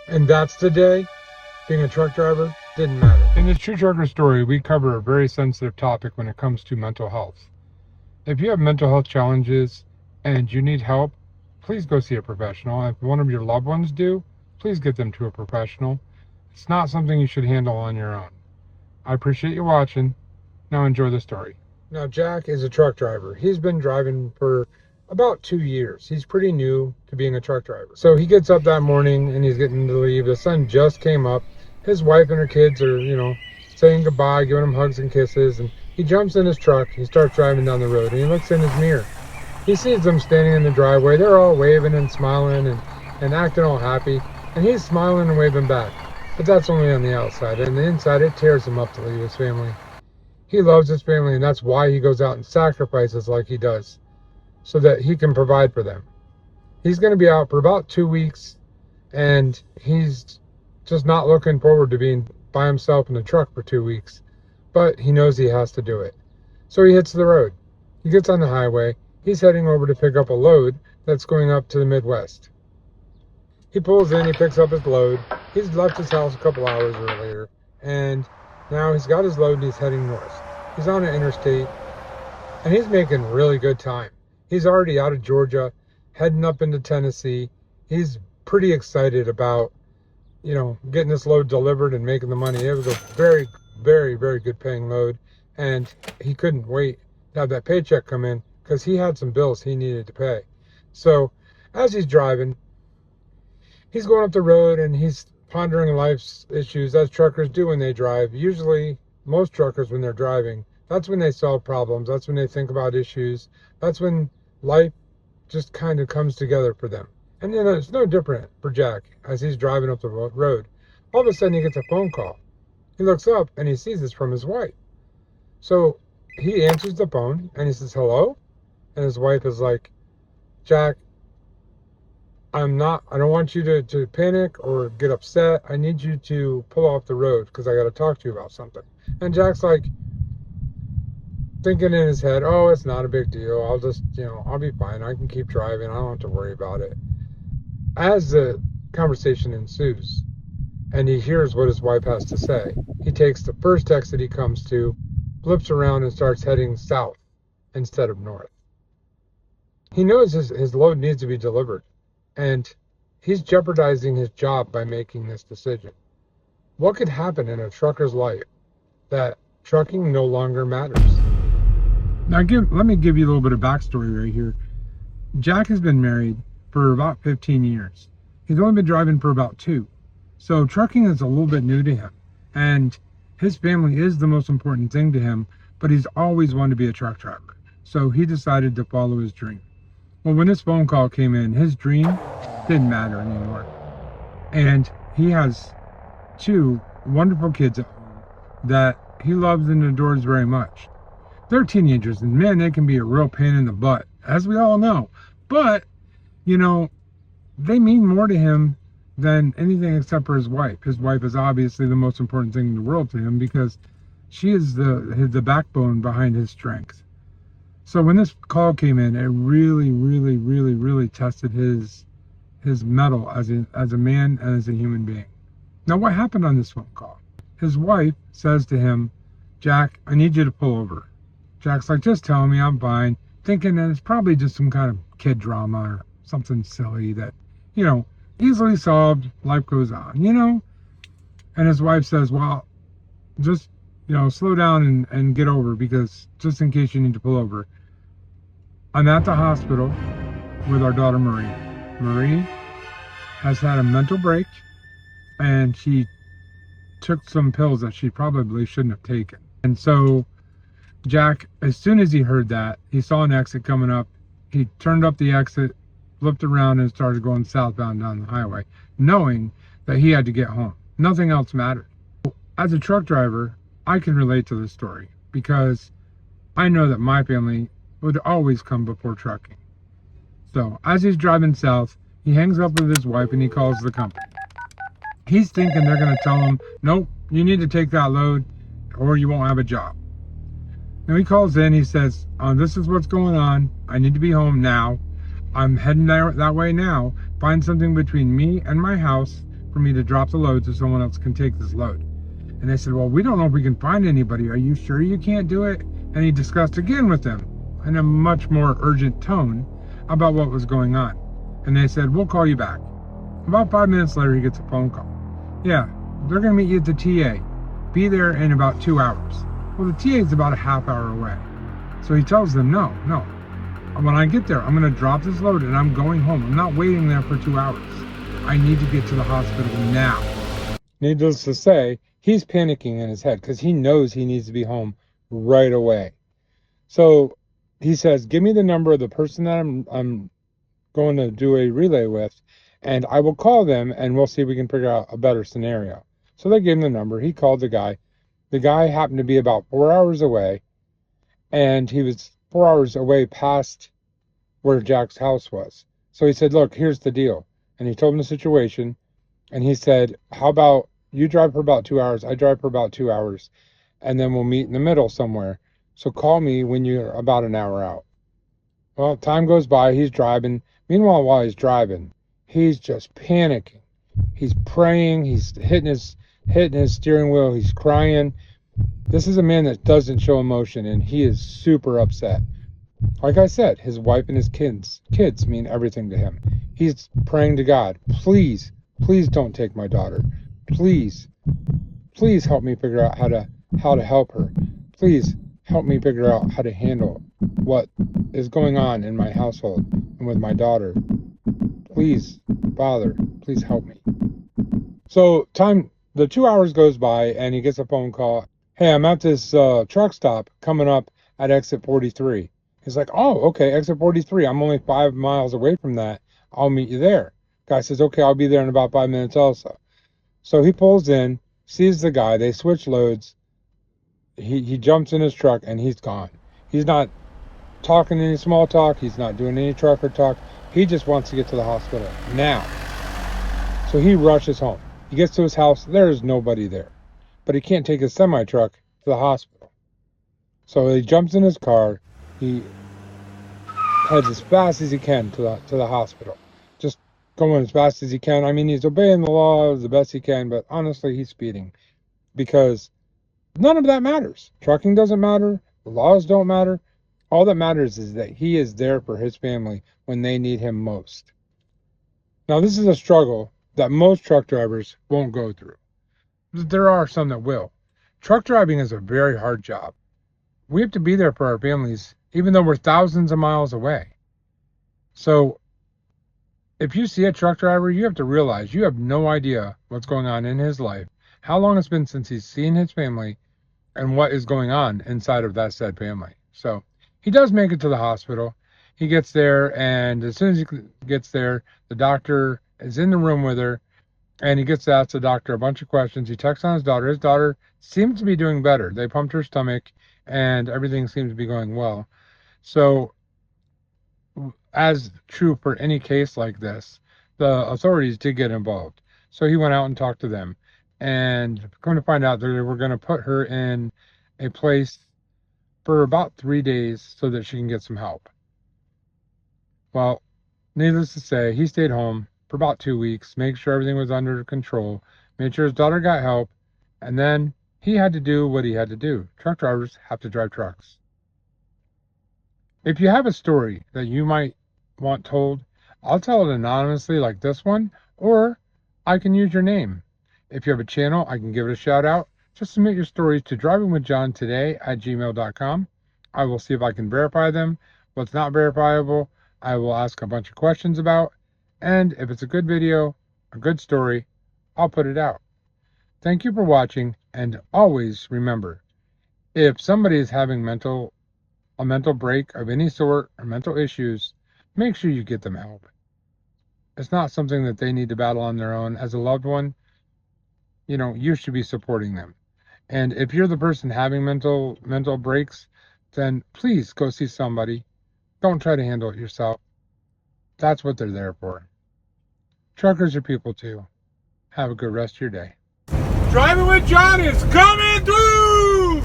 And that's the day being a truck driver didn't matter. In this True Trucker story, we cover a very sensitive topic when it comes to mental health. If you have mental health challenges and you need help, please go see a professional. If one of your loved ones do, please get them to a professional. It's not something you should handle on your own. I appreciate you watching. Now enjoy the story. Now Jack is a truck driver. He's been driving for about 2 years. He's pretty new to being a truck driver. So he gets up that morning and he's getting to leave. The sun just came up. His wife and her kids are, saying goodbye, giving him hugs and kisses. And he jumps in his truck. He starts driving down the road and he looks in his mirror. He sees them standing in the driveway. They're all waving and smiling and acting all happy. And he's smiling and waving back. But that's only on the outside. And the inside, it tears him up to leave his family. He loves his family, and that's why he goes out and sacrifices like he does, so that he can provide for them. He's going to be out for about 2 weeks, and he's just not looking forward to being by himself in the truck for 2 weeks. But he knows he has to do it. So he hits the road. He gets on the highway. He's heading over to pick up a load that's going up to the Midwest. He pulls in, he picks up his load. He's left his house a couple hours earlier, and now he's got his load and he's heading north. He's on an interstate, and he's making really good time. He's already out of Georgia, heading up into Tennessee. He's pretty excited about, getting this load delivered and making the money. It was a very, very, very good paying load, and he couldn't wait to have that paycheck come in because he had some bills he needed to pay. So as he's driving, he's going up the road and he's pondering life's issues, as truckers do when they drive. Usually, most truckers, when they're driving, that's when they solve problems. That's when they think about issues. That's when life just kind of comes together for them. And it's no different for Jack as he's driving up the road. All of a sudden, he gets a phone call. He looks up and he sees it's from his wife. So he answers the phone and he says, "Hello?" And his wife is like, "Jack, I don't want you to panic or get upset. I need you to pull off the road because I got to talk to you about something." And Jack's like thinking in his head, "Oh, it's not a big deal. I'll just, I'll be fine. I can keep driving. I don't have to worry about it." As the conversation ensues and he hears what his wife has to say, he takes the first exit he comes to, flips around and starts heading south instead of north. He knows his load needs to be delivered. And he's jeopardizing his job by making this decision. What could happen in a trucker's life that trucking no longer matters? Now, let me give you a little bit of backstory right here. Jack has been married for about 15 years. He's only been driving for about 2. So trucking is a little bit new to him. And his family is the most important thing to him, but he's always wanted to be a truck driver. So he decided to follow his dream. Well, when this phone call came in, his dream didn't matter anymore. And he has 2 wonderful kids at home that he loves and adores very much. They're teenagers, and man, they can be a real pain in the butt, as we all know. But, they mean more to him than anything except for his wife. His wife is obviously the most important thing in the world to him because she is the backbone behind his strength. So when this call came in, it really, really, really, really tested his mettle as a man and as a human being. Now, what happened on this phone call? His wife says to him, "Jack, I need you to pull over." Jack's like, "Just tell me, I'm fine," thinking that it's probably just some kind of kid drama or something silly that, easily solved, life goes on, And his wife says, "Well, just, slow down and get over, because just in case you need to pull over, I'm at the hospital with our daughter Marie. Marie has had a mental break, and she took some pills that she probably shouldn't have taken." And so Jack, as soon as he heard that, he saw an exit coming up. He turned up the exit, flipped around, and started going southbound down the highway, knowing that he had to get home. Nothing else mattered. As a truck driver, I can relate to this story because I know that my family would always come before trucking. So as he's driving south, he hangs up with his wife and he calls the company. He's thinking they're going to tell him, "Nope, you need to take that load or you won't have a job." Now he calls in, he says, "This is what's going on. I need to be home now. I'm heading that way now. Find something between me and my house for me to drop the load so someone else can take this load. And they said, well, we don't know if we can find anybody. Are you sure you can't do it? And he discussed again with them in a much more urgent tone about what was going on. And they said, we'll call you back. About 5 minutes later, he gets a phone call. Yeah, they're going to meet you at the TA. Be there in about 2 hours. Well, the TA is about a half hour away. So he tells them, no. When I get there, I'm going to drop this load and I'm going home. I'm not waiting there for 2 hours. I need to get to the hospital now. Needless to say, he's panicking in his head because he knows he needs to be home right away. So he says, give me the number of the person that I'm going to do a relay with, and I will call them and we'll see if we can figure out a better scenario. So they gave him the number. He called the guy. The guy happened to be about 4 hours away, and he was 4 hours away past where Jack's house was. So he said, look, here's the deal. And he told him the situation, and he said, how about you drive for about 2 hours, I drive for about 2 hours, and then we'll meet in the middle somewhere. So call me when you're about an hour out. Well, time goes by, he's driving. Meanwhile, while he's driving, he's just panicking. He's praying, he's hitting his steering wheel, he's crying. This is a man that doesn't show emotion, and he is super upset. Like I said, his wife and his kids mean everything to him. He's praying to God, please don't take my daughter. Please help me figure out how to help her. Please help me figure out how to handle what is going on in my household and with my daughter. Please, Father, please help me. So the 2 hours goes by, and he gets a phone call. Hey, I'm at this truck stop coming up at exit 43. He's like, oh, okay, exit 43. I'm only 5 miles away from that. I'll meet you there. Guy says, okay, I'll be there in about 5 minutes also. So he pulls in, sees the guy. They switch loads. He jumps in his truck, and he's gone. He's not talking any small talk. He's not doing any trucker talk. He just wants to get to the hospital now. So he rushes home. He gets to his house. There's nobody there. But he can't take his semi-truck to the hospital. So he jumps in his car. He heads as fast as he can to the hospital. Just going as fast as he can. I mean, he's obeying the law the best he can, but honestly, he's speeding. Because none of that matters. Trucking doesn't matter. The laws don't matter. All that matters is that he is there for his family when they need him most. Now, this is a struggle that most truck drivers won't go through. There are some that will. Truck driving is a very hard job. We have to be there for our families, even though we're thousands of miles away. So, if you see a truck driver, you have to realize you have no idea what's going on in his life, how long it's been since he's seen his family, and what is going on inside of that said family. So, he does make it to the hospital. He gets there, and as soon as he gets there, the doctor is in the room with her, and he gets to ask the doctor a bunch of questions. He texts on his daughter. His daughter seems to be doing better. They pumped her stomach, and everything seems to be going well. So, as true for any case like this, the authorities did get involved. So he went out and talked to them, and come to find out that they were going to put her in a place for about 3 days so that she can get some help. Well, needless to say, he stayed home for about 2 weeks, made sure everything was under control, made sure his daughter got help, and then he had to do what he had to do. Truck drivers have to drive trucks. If you have a story that you might want told, I'll tell it anonymously like this one, or I can use your name. If you have a channel, I can give it a shout out. Just submit your stories to drivingwithjohntoday@gmail.com. I will see if I can verify them. What's not verifiable, I will ask a bunch of questions about. And if it's a good video, a good story, I'll put it out. Thank you for watching, and always remember, if somebody is having a mental break of any sort or mental issues, make sure you get them help. It's not something that they need to battle on their own. As a loved one, you should be supporting them. And if you're the person having mental breaks, then please go see somebody. Don't try to handle it yourself. That's what they're there for. Truckers are people too. Have a good rest of your day. Driving with John is coming through!